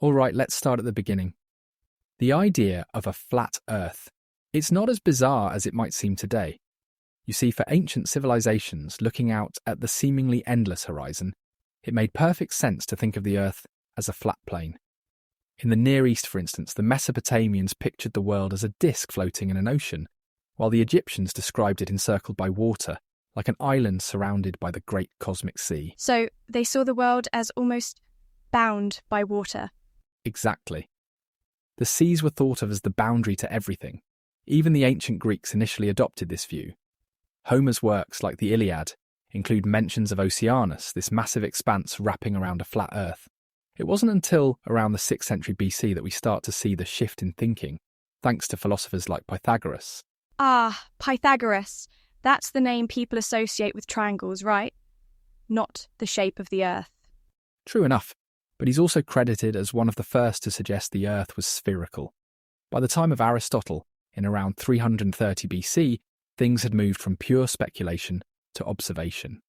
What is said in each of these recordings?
All right, let's start at the beginning. The idea of a flat Earth. It's not as bizarre as it might seem today. You see, for ancient civilizations looking out at the seemingly endless horizon, it made perfect sense to think of the Earth as a flat plane. In the Near East, for instance, the Mesopotamians pictured the world as a disk floating in an ocean, while the Egyptians described it encircled by water, like an island surrounded by the great cosmic sea. So they saw the world as almost bound by water. Exactly. The seas were thought of as the boundary to everything. Even the ancient Greeks initially adopted this view. Homer's works, like the Iliad, include mentions of Oceanus, this massive expanse wrapping around a flat Earth. It wasn't until around the 6th century BC that we start to see the shift in thinking, thanks to philosophers like Pythagoras. Ah, Pythagoras. That's the name people associate with triangles, right? Not the shape of the Earth. True enough, but he's also credited as one of the first to suggest the Earth was spherical. By the time of Aristotle, in around 330 BC, things had moved from pure speculation to observation.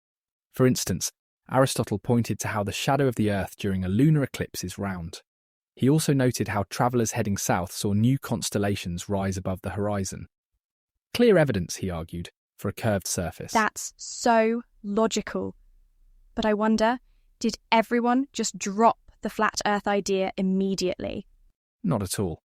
For instance, Aristotle pointed to how the shadow of the Earth during a lunar eclipse is round. He also noted how travellers heading south saw new constellations rise above the horizon. Clear evidence, he argued, for a curved surface. That's so logical. But I wonder, did everyone just drop the flat Earth idea immediately? Not at all.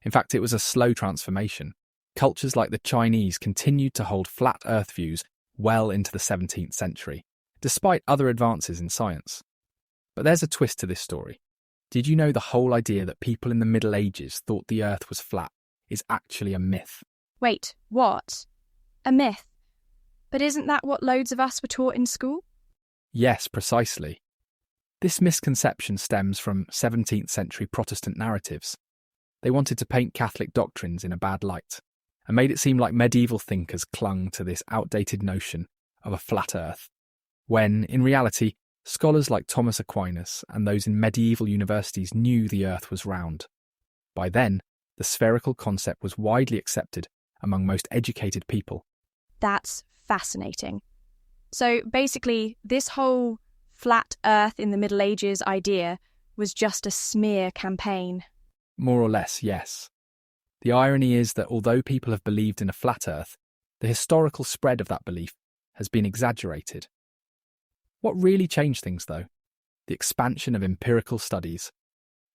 In fact, it was a slow transformation. Cultures like the Chinese continued to hold flat Earth views well into the 17th century, despite other advances in science. But there's a twist to this story. Did you know the whole idea that people in the Middle Ages thought the Earth was flat is actually a myth? Wait, what? A myth? But isn't that what loads of us were taught in school? Yes, precisely. This misconception stems from 17th century Protestant narratives. They wanted to paint Catholic doctrines in a bad light, and made it seem like medieval thinkers clung to this outdated notion of a flat Earth, when, in reality, scholars like Thomas Aquinas and those in medieval universities knew the Earth was round. By then, the spherical concept was widely accepted among most educated people. That's fascinating. So basically, this whole flat Earth in the Middle Ages idea was just a smear campaign. More or less, yes. The irony is that although people have believed in a flat Earth, the historical spread of that belief has been exaggerated. What really changed things, though? The expansion of empirical studies.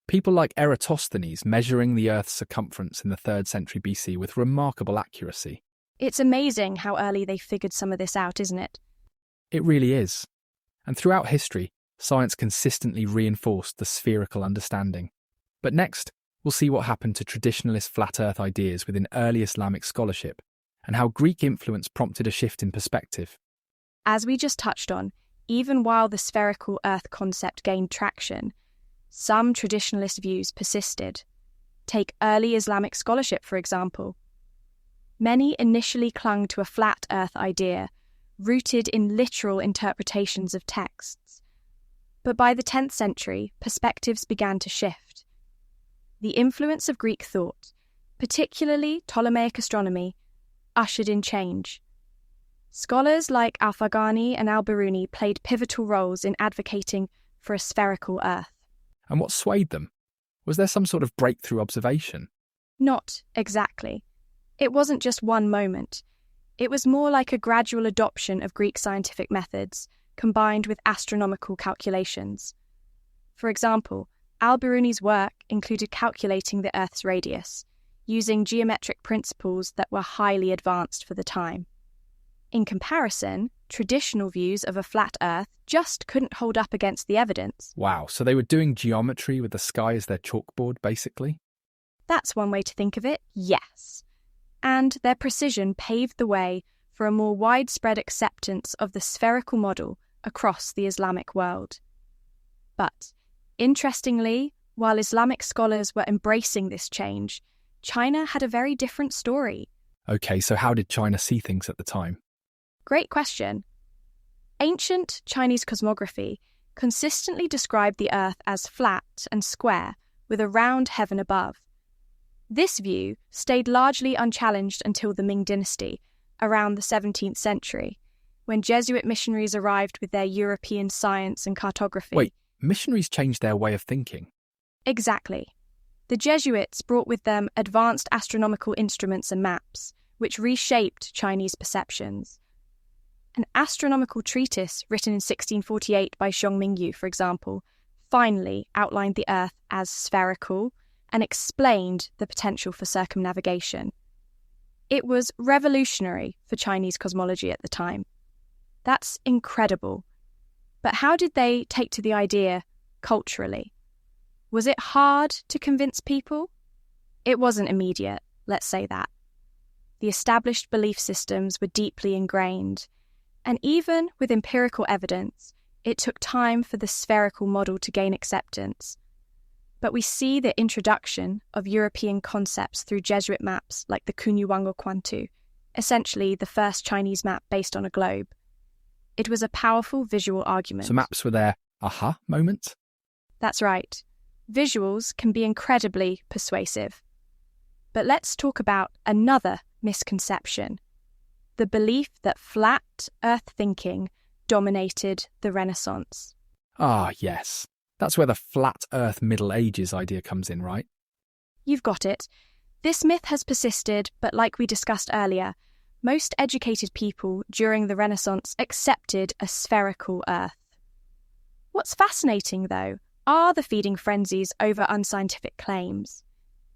People like Eratosthenes measuring the Earth's circumference in the 3rd century BC with remarkable accuracy. It's amazing how early they figured some of this out, isn't it? It really is. And throughout history, science consistently reinforced the spherical understanding. But next, we'll see what happened to traditionalist flat Earth ideas within early Islamic scholarship, and how Greek influence prompted a shift in perspective. As we just touched on, even while the spherical Earth concept gained traction, some traditionalist views persisted. Take early Islamic scholarship, for example. Many initially clung to a flat Earth idea, rooted in literal interpretations of texts. But by the 10th century, perspectives began to shift. The influence of Greek thought, particularly Ptolemaic astronomy, ushered in change. Scholars like Al-Farghani and al-Biruni played pivotal roles in advocating for a spherical Earth. And what swayed them? Was there some sort of breakthrough observation? Not exactly. It wasn't just one moment. It was more like a gradual adoption of Greek scientific methods, combined with astronomical calculations. For example, al-Biruni's work included calculating the Earth's radius, using geometric principles that were highly advanced for the time. In comparison, traditional views of a flat Earth just couldn't hold up against the evidence. Wow, so they were doing geometry with the sky as their chalkboard, basically? That's one way to think of it, yes. And their precision paved the way for a more widespread acceptance of the spherical model across the Islamic world. But, interestingly, while Islamic scholars were embracing this change, China had a very different story. Okay, so how did China see things at the time? Great question. Ancient Chinese cosmography consistently described the Earth as flat and square, with a round heaven above. This view stayed largely unchallenged until the Ming dynasty, around the 17th century, when Jesuit missionaries arrived with their European science and cartography. Wait, missionaries changed their way of thinking? Exactly. The Jesuits brought with them advanced astronomical instruments and maps, which reshaped Chinese perceptions. An astronomical treatise written in 1648 by Xiong Mingyu, for example, finally outlined the Earth as spherical and explained the potential for circumnavigation. It was revolutionary for Chinese cosmology at the time. That's incredible. But how did they take to the idea culturally? Was it hard to convince people? It wasn't immediate, let's say that. The established belief systems were deeply ingrained, and even with empirical evidence, it took time for the spherical model to gain acceptance. But we see the introduction of European concepts through Jesuit maps like the Kunyuwango Kwantu, essentially the first Chinese map based on a globe. It was a powerful visual argument. So maps were their aha moment? That's right. Visuals can be incredibly persuasive. But let's talk about another misconception: the belief that flat Earth thinking dominated the Renaissance. Ah, yes. That's where the flat Earth Middle Ages idea comes in, right? You've got it. This myth has persisted, but like we discussed earlier, most educated people during the Renaissance accepted a spherical Earth. What's fascinating, though, are the feeding frenzies over unscientific claims.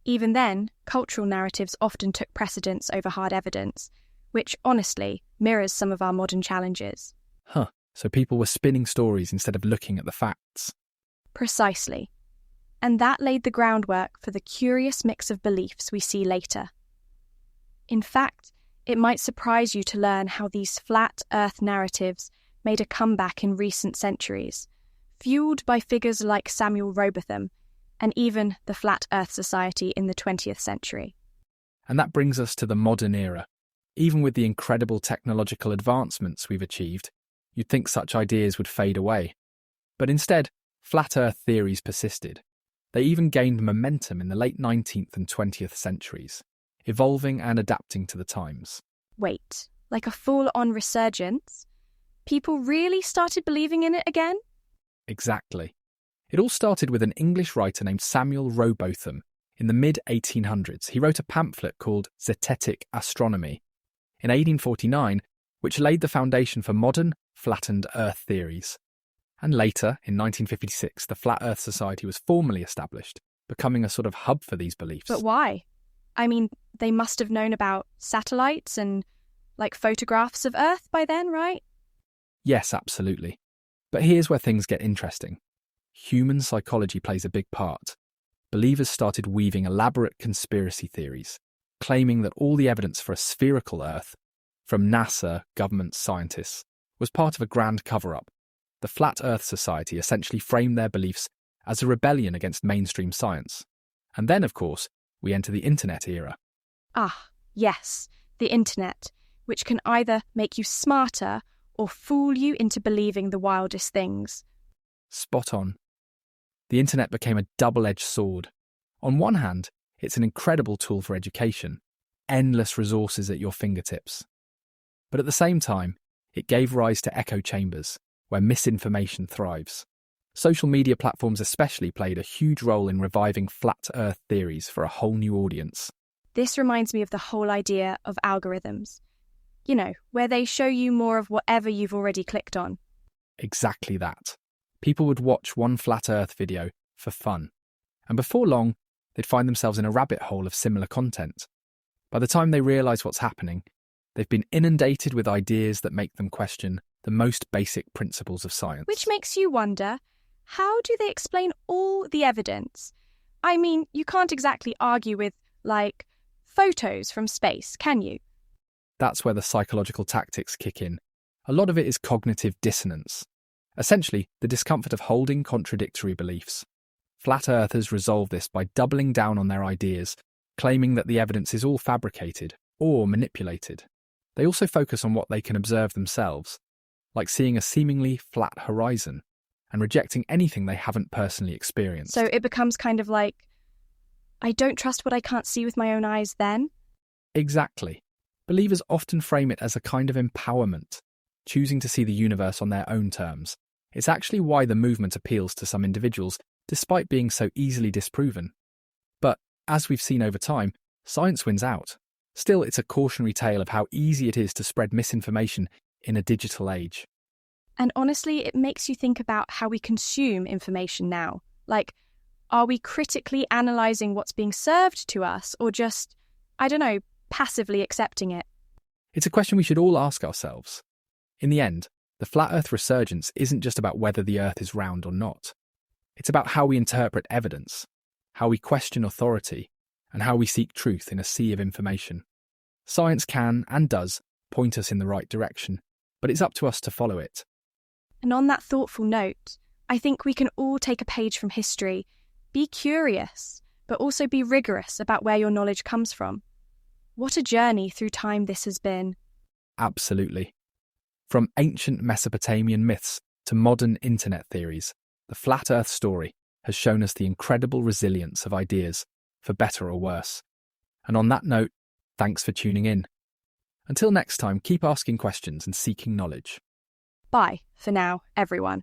Even then, cultural narratives often took precedence over hard evidence, which, honestly, mirrors some of our modern challenges. Huh. So people were spinning stories instead of looking at the facts. Precisely. And that laid the groundwork for the curious mix of beliefs we see later. In fact, it might surprise you to learn how these flat Earth narratives made a comeback in recent centuries, fueled by figures like Samuel Robotham and even the Flat Earth Society in the 20th century. And that brings us to the modern era. Even with the incredible technological advancements we've achieved, you'd think such ideas would fade away. But instead, flat Earth theories persisted. They even gained momentum in the late 19th and 20th centuries, evolving and adapting to the times. Wait, like a full-on resurgence? People really started believing in it again? Exactly. It all started with an English writer named Samuel Robotham. In the mid-1800s, he wrote a pamphlet called Zetetic Astronomy in 1849, which laid the foundation for modern, flattened Earth theories. And later, in 1956, the Flat Earth Society was formally established, becoming a sort of hub for these beliefs. But why? I mean, they must have known about satellites and, photographs of Earth by then, right? Yes, absolutely. But here's where things get interesting. Human psychology plays a big part. Believers started weaving elaborate conspiracy theories, claiming that all the evidence for a spherical Earth, from NASA, government scientists, was part of a grand cover-up. The Flat Earth Society essentially framed their beliefs as a rebellion against mainstream science. And then, of course, we enter the internet era. Ah, yes, the internet, which can either make you smarter or fool you into believing the wildest things. Spot on. The internet became a double-edged sword. On one hand, it's an incredible tool for education, endless resources at your fingertips. But at the same time, it gave rise to echo chambers, where misinformation thrives. Social media platforms especially played a huge role in reviving flat Earth theories for a whole new audience. This reminds me of the whole idea of algorithms. You know, where they show you more of whatever you've already clicked on. Exactly that. People would watch one flat Earth video for fun, and before long, they'd find themselves in a rabbit hole of similar content. By the time they realise what's happening, they've been inundated with ideas that make them question the most basic principles of science. Which makes you wonder, how do they explain all the evidence? I mean, you can't exactly argue with, photos from space, can you? That's where the psychological tactics kick in. A lot of it is cognitive dissonance. Essentially, the discomfort of holding contradictory beliefs. Flat Earthers resolve this by doubling down on their ideas, claiming that the evidence is all fabricated or manipulated. They also focus on what they can observe themselves, like seeing a seemingly flat horizon, and rejecting anything they haven't personally experienced. So it becomes kind of like, I don't trust what I can't see with my own eyes then? Exactly. Believers often frame it as a kind of empowerment, choosing to see the universe on their own terms. It's actually why the movement appeals to some individuals, despite being so easily disproven. But, as we've seen over time, science wins out. Still, it's a cautionary tale of how easy it is to spread misinformation in a digital age. And honestly, it makes you think about how we consume information now. Like, are we critically analysing what's being served to us, or just, passively accepting it? It's a question we should all ask ourselves. In the end, the flat Earth resurgence isn't just about whether the Earth is round or not. It's about how we interpret evidence, how we question authority, and how we seek truth in a sea of information. Science can, and does, point us in the right direction, but it's up to us to follow it. And on that thoughtful note, I think we can all take a page from history. Be curious, but also be rigorous about where your knowledge comes from. What a journey through time this has been. Absolutely. From ancient Mesopotamian myths to modern internet theories, the flat Earth story has shown us the incredible resilience of ideas, for better or worse. And on that note, thanks for tuning in. Until next time, keep asking questions and seeking knowledge. Bye, for now, everyone.